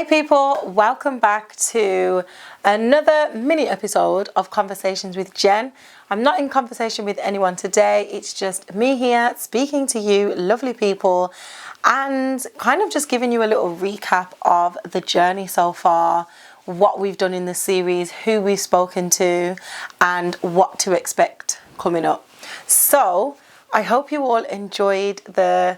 people, welcome back to another mini episode of Conversations with Jen. I'm not in conversation with anyone today, it's just me here speaking to you lovely people and kind of just giving you a little recap of the journey so far, what we've done in the series, who we've spoken to and what to expect coming up. So I hope you all enjoyed a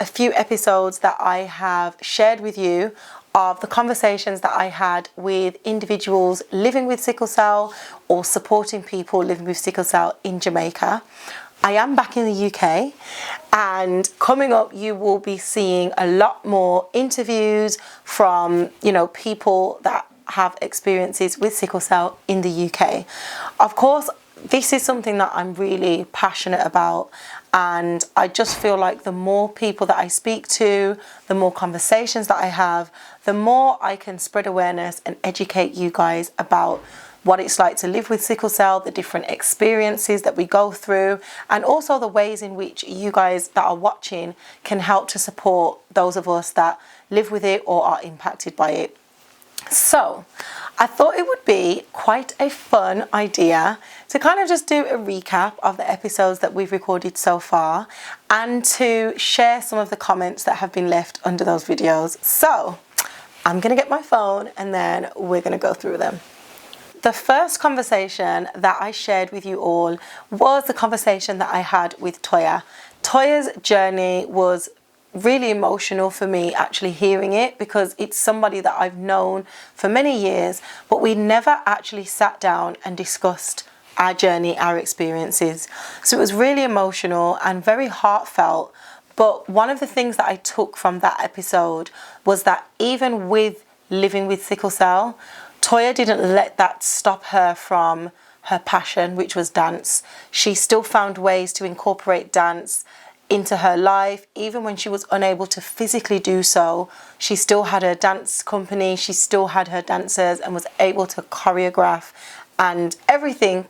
few episodes that I have shared with you of the conversations that I had with individuals living with sickle cell or supporting people living with sickle cell in Jamaica. I am back in the UK, and coming up you will be seeing a lot more interviews from people that have experiences with sickle cell in the UK. Of course, this is something that I'm really passionate about, and I just feel like the more people that I speak to, the more conversations that I have, the more I can spread awareness and educate you guys about what it's like to live with sickle cell, the different experiences that we go through, and also the ways in which you guys that are watching can help to support those of us that live with it or are impacted by it. So I thought it would be quite a fun idea to kind of just do a recap of the episodes that we've recorded so far and to share some of the comments that have been left under those videos. So I'm going to get my phone and then we're going to go through them. The first conversation that I shared with you all was the conversation that I had with Toya. Toya's journey was really emotional for me actually hearing it, because it's somebody that I've known for many years, but we never actually sat down and discussed our journey, our experiences. So it was really emotional and very heartfelt. But one of the things that I took from that episode was that even with living with sickle cell, Toya didn't let that stop her from her passion, which was dance. She still found ways to incorporate dance into her life. Even when she was unable to physically do so, she still had her dance company, she still had her dancers and was able to choreograph and everything,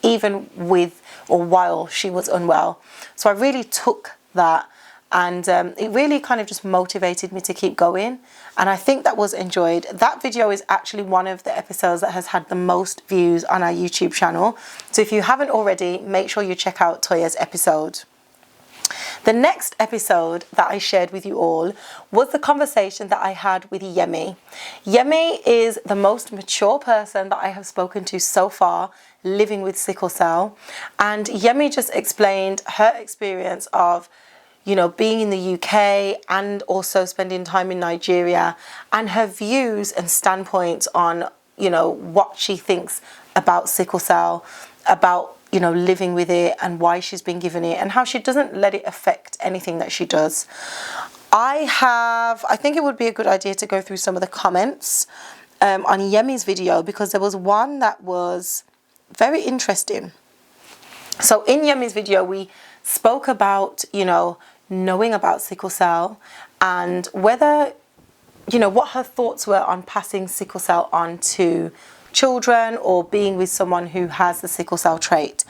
even with or while she was unwell. So I really took that, and it really kind of just motivated me to keep going, and I think that was enjoyed. That video is actually one of the episodes that has had the most views on our YouTube channel, so if you haven't already, make sure you check out Toya's episode. The next episode that I shared with you all was the conversation that I had with Yemi. Yemi is the most mature person that I have spoken to so far living with sickle cell, and Yemi just explained her experience of being in the UK and also spending time in Nigeria, and her views and standpoints on what she thinks about sickle cell, about living with it and why she's been given it and how she doesn't let it affect anything that she does. I think it would be a good idea to go through some of the comments on Yemi's video, because there was one that was very interesting. So in Yemi's video, we spoke about, knowing about sickle cell and whether, what her thoughts were on passing sickle cell on to children or being with someone who has the sickle cell trait.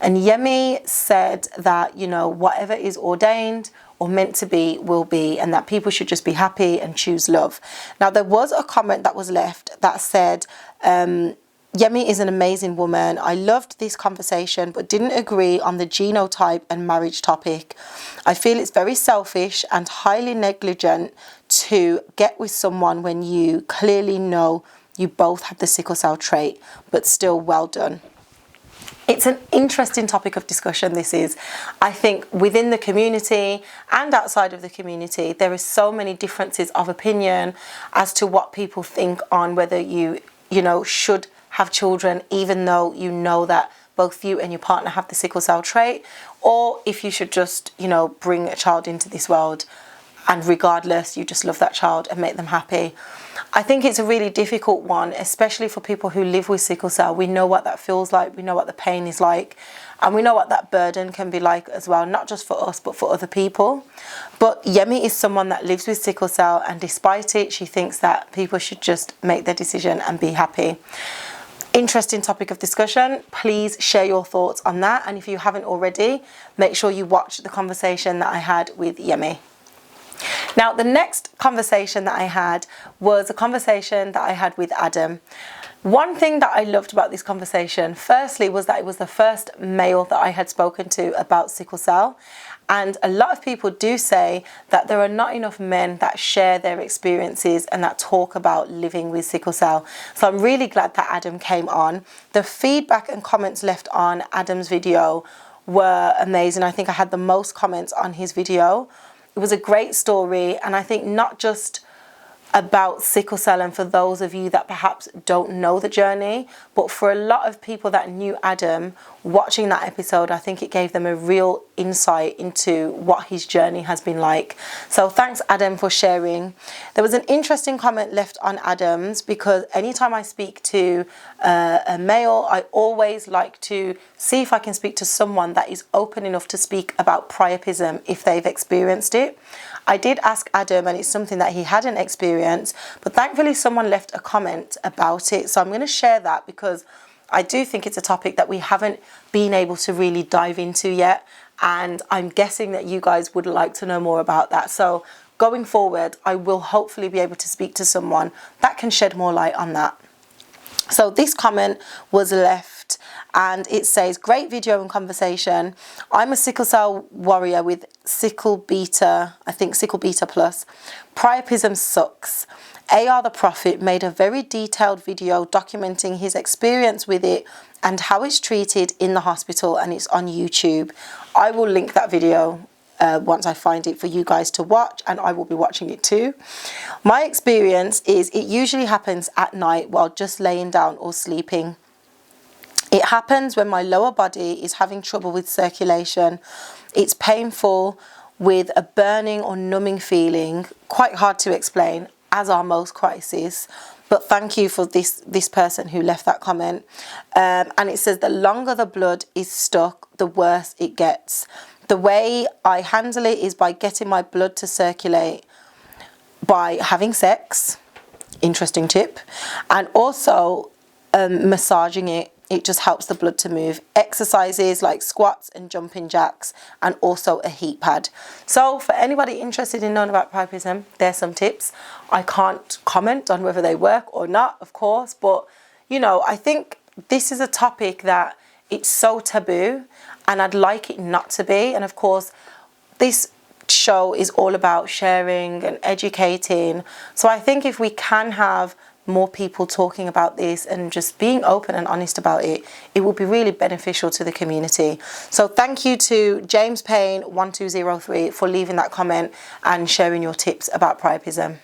And Yemi said that whatever is ordained or meant to be will be, and that people should just be happy and choose love. Now there was a comment that was left that said, Yemi is an amazing woman. I loved this conversation but didn't agree on the genotype and marriage topic. I feel it's very selfish and highly negligent to get with someone when you clearly know you both have the sickle cell trait, but still well done. It's an interesting topic of discussion, this is. I think within the community and outside of the community, there is so many differences of opinion as to what people think on whether you should have children, even though you know that both you and your partner have the sickle cell trait, or if you should just, bring a child into this world and regardless, you just love that child and make them happy. I think it's a really difficult one, especially for people who live with sickle cell. We know what that feels like, we know what the pain is like, and we know what that burden can be like as well, not just for us, but for other people. But Yemi is someone that lives with sickle cell, and despite it, she thinks that people should just make their decision and be happy. Interesting topic of discussion. Please share your thoughts on that, and if you haven't already, make sure you watch the conversation that I had with Yemi. Now, the next conversation that I had was a conversation that I had with Adam. One thing that I loved about this conversation, firstly, was that it was the first male that I had spoken to about sickle cell. And a lot of people do say that there are not enough men that share their experiences and that talk about living with sickle cell. So I'm really glad that Adam came on. The feedback and comments left on Adam's video were amazing. I think I had the most comments on his video. It was a great story, and I think not just about sickle cell and for those of you that perhaps don't know the journey, but for a lot of people that knew Adam, watching that episode, I think it gave them a real insight into what his journey has been like. So thanks, Adam, for sharing. There was an interesting comment left on Adam's, because anytime I speak to a male, I always like to see if I can speak to someone that is open enough to speak about priapism if they've experienced it. I did ask Adam, and it's something that he hadn't experienced, but thankfully someone left a comment about it. So I'm going to share that because I do think it's a topic that we haven't been able to really dive into yet. And I'm guessing that you guys would like to know more about that. So going forward, I will hopefully be able to speak to someone that can shed more light on that. So this comment was left, and it says, great video and conversation. I'm a sickle cell warrior with sickle beta, I think sickle beta plus. Priapism sucks. AR the Prophet made a very detailed video documenting his experience with it and how it's treated in the hospital, and it's on YouTube. I will link that video once I find it for you guys to watch, and I will be watching it too. My experience is it usually happens at night while just laying down or sleeping. It happens when my lower body is having trouble with circulation. It's painful with a burning or numbing feeling, quite hard to explain, as are most crises. But thank you for this person who left that comment. And it says the longer the blood is stuck, the worse it gets. The way I handle it is by getting my blood to circulate by having sex. Interesting tip. And also massaging it. It just helps the blood to move. Exercises like squats and jumping jacks, and also a heat pad. So for anybody interested in knowing about priapism, there's some tips. I can't comment on whether they work or not, of course, but you know, I think this is a topic that it's so taboo, and I'd like it not to be. And of course, this show is all about sharing and educating. So I think if we can have more people talking about this and just being open and honest about it, it will be really beneficial to the community. So thank you to James Payne 1203 for leaving that comment and sharing your tips about priapism.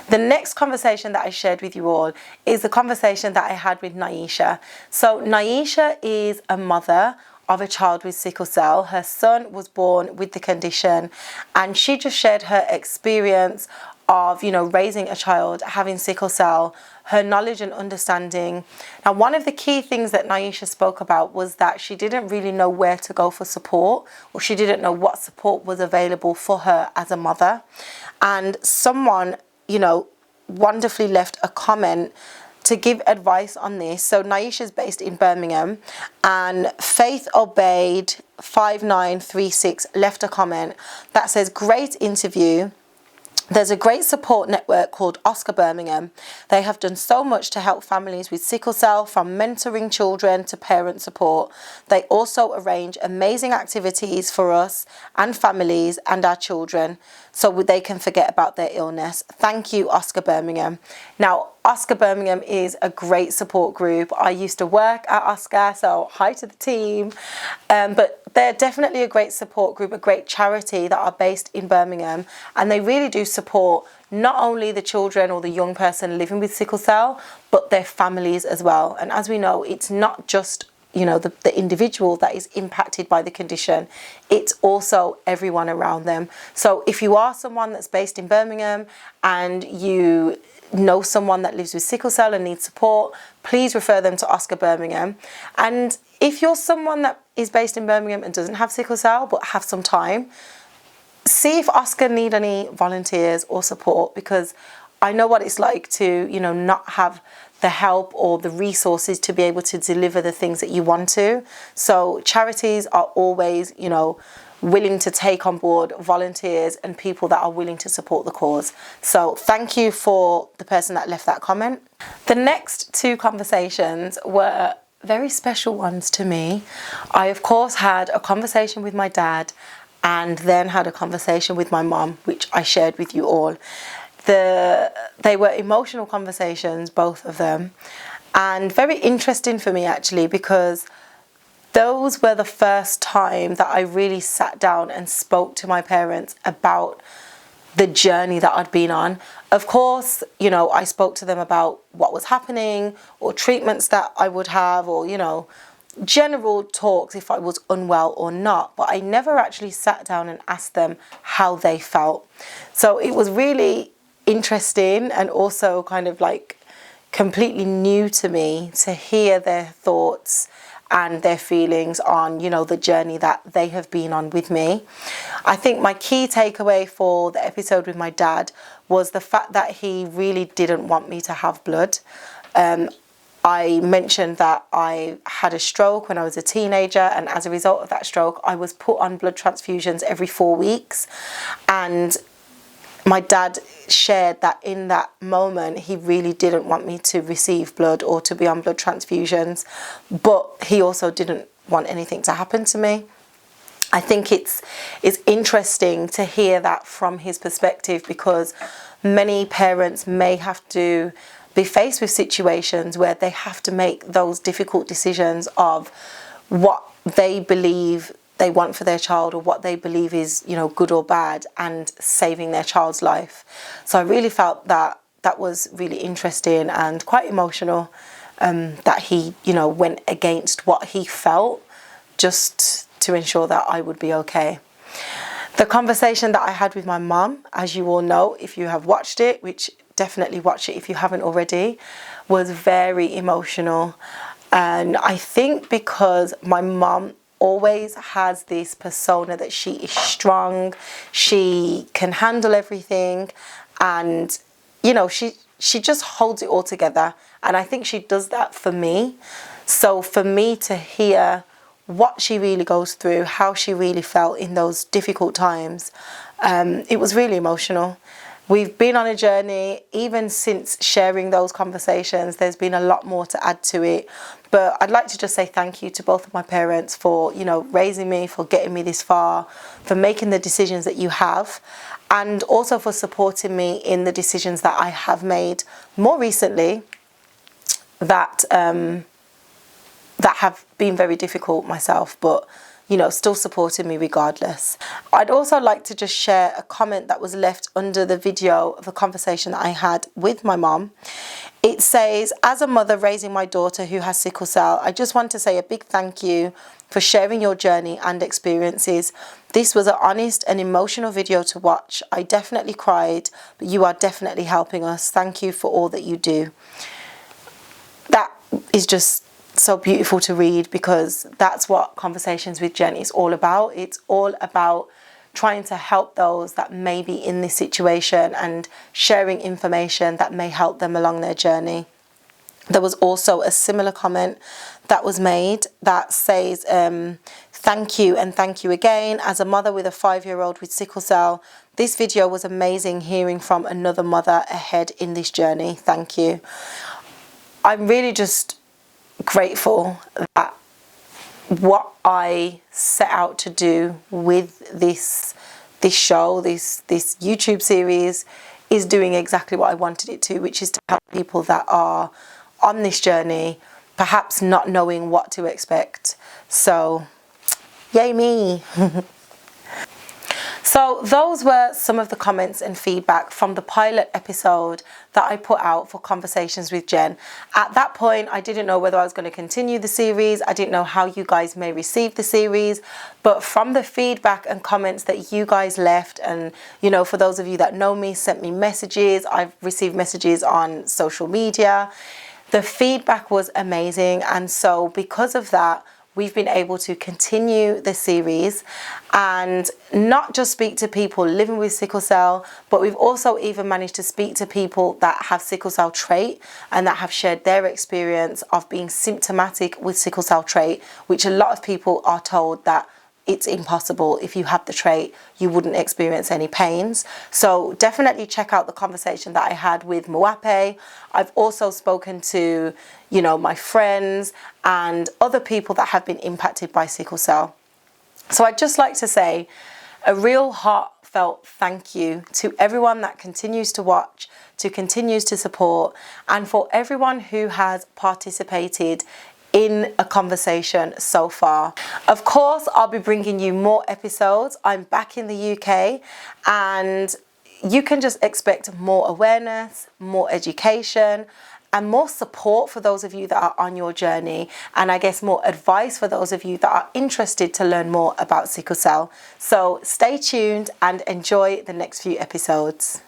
The next conversation that I shared with you all is the conversation that I had with Naisha. So Naisha is a mother of a child with sickle cell. Her son was born with the condition, and she just shared her experience of, you know, raising a child having sickle cell, her knowledge and understanding. Now, one of the key things that Naisha spoke about was that she didn't really know where to go for support, or she didn't know what support was available for her as a mother. And someone, you know, wonderfully left a comment to give advice on this. So Naisha's based in Birmingham, and Faith Obeyed 5936 left a comment that says, great interview. There's a great support network called Oscar Birmingham. They have done so much to help families with sickle cell, from mentoring children to parent support. They also arrange amazing activities for us and families and our children so they can forget about their illness. Thank you, Oscar Birmingham. Now, Oscar Birmingham is a great support group. I used to work at Oscar, so hi to the team. But they're definitely a great support group, a great charity that are based in Birmingham, and they really do support not only the children or the young person living with sickle cell, but their families as well. And as we know, it's not just, you know, the individual that is impacted by the condition, it's also everyone around them. So if you are someone that's based in Birmingham and you know someone that lives with sickle cell and needs support, please refer them to Oscar Birmingham. And if you're someone that is based in Birmingham and doesn't have sickle cell but have some time, see if Oscar need any volunteers or support, because I know what it's like to, you know, not have the help or the resources to be able to deliver the things that you want to. So charities are always, you know, willing to take on board volunteers and people that are willing to support the cause. So thank you for the person that left that comment. The next two conversations were very special ones to me. I, of course, had a conversation with my dad and then had a conversation with my mom, which I shared with you all. They were emotional conversations, both of them, and very interesting for me actually, because those were the first time that I really sat down and spoke to my parents about the journey that I'd been on. Of course, you know, I spoke to them about what was happening or treatments that I would have, or, you know, general talks if I was unwell or not, but I never actually sat down and asked them how they felt. So it was really interesting and also kind of like completely new to me to hear their thoughts and their feelings on, you know, the journey that they have been on with me. I think my key takeaway for the episode with my dad was the fact that he really didn't want me to have blood. I mentioned that I had a stroke when I was a teenager, and as a result of that stroke, I was put on blood transfusions every 4 weeks. And my dad shared that in that moment, he really didn't want me to receive blood or to be on blood transfusions, but he also didn't want anything to happen to me. I think it's interesting to hear that from his perspective, because many parents may have to be faced with situations where they have to make those difficult decisions of what they believe they want for their child, or what they believe is, you know, good or bad, and saving their child's life. So I really felt that that was really interesting and quite emotional, that he, you know, went against what he felt just to ensure that I would be okay. The conversation that I had with my mum, as you all know, if you have watched it, which definitely watch it if you haven't already, was very emotional. And I think because my mum always has this persona that she is strong, she can handle everything, and, you know, she just holds it all together. And I think she does that for me. So for me to hear what she really goes through, how she really felt in those difficult times, it was really emotional. We've been on a journey. Even since sharing those conversations, there's been a lot more to add to it. But I'd like to just say thank you to both of my parents for, you know, raising me, for getting me this far, for making the decisions that you have, and also for supporting me in the decisions that I have made more recently that that have been very difficult myself, but, you know, still supporting me regardless. I'd also like to just share a comment that was left under the video of a conversation that I had with my mom. It says, as a mother raising my daughter who has sickle cell, I just want to say a big thank you for sharing your journey and experiences. This was an honest and emotional video to watch. I definitely cried, but you are definitely helping us. Thank you for all that you do. That is just so beautiful to read, because that's what Conversations with Jen is all about. It's all about trying to help those that may be in this situation and sharing information that may help them along their journey. There was also a similar comment that was made that says, thank you and thank you again. As a mother with a 5-year-old with sickle cell, this video was amazing, hearing from another mother ahead in this journey. Thank you. I'm really just grateful that what I set out to do with this show, this YouTube series, is doing exactly what I wanted it to, which is to help people that are on this journey, perhaps not knowing what to expect. So, yay me. So those were some of the comments and feedback from the pilot episode that I put out for Conversations with Jen. At that point, I didn't know whether I was going to continue the series. I didn't know how you guys may receive the series. But from the feedback and comments that you guys left, and, you know, for those of you that know me, sent me messages, I've received messages on social media, the feedback was amazing. And so because of that, we've been able to continue the series and not just speak to people living with sickle cell, but we've also even managed to speak to people that have sickle cell trait and that have shared their experience of being symptomatic with sickle cell trait, which a lot of people are told that it's impossible. If you have the trait, you wouldn't experience any pains. So definitely check out the conversation that I had with Mwape. I've also spoken to, you know, my friends and other people that have been impacted by sickle cell. So I'd just like to say a real heartfelt thank you to everyone that continues to watch, to continues to support, and for everyone who has participated in a conversation so far. Of course, I'll be bringing you more episodes. I'm back in the UK, and you can just expect more awareness, more education, and more support for those of you that are on your journey, and I guess more advice for those of you that are interested to learn more about sickle cell. So stay tuned and enjoy the next few episodes.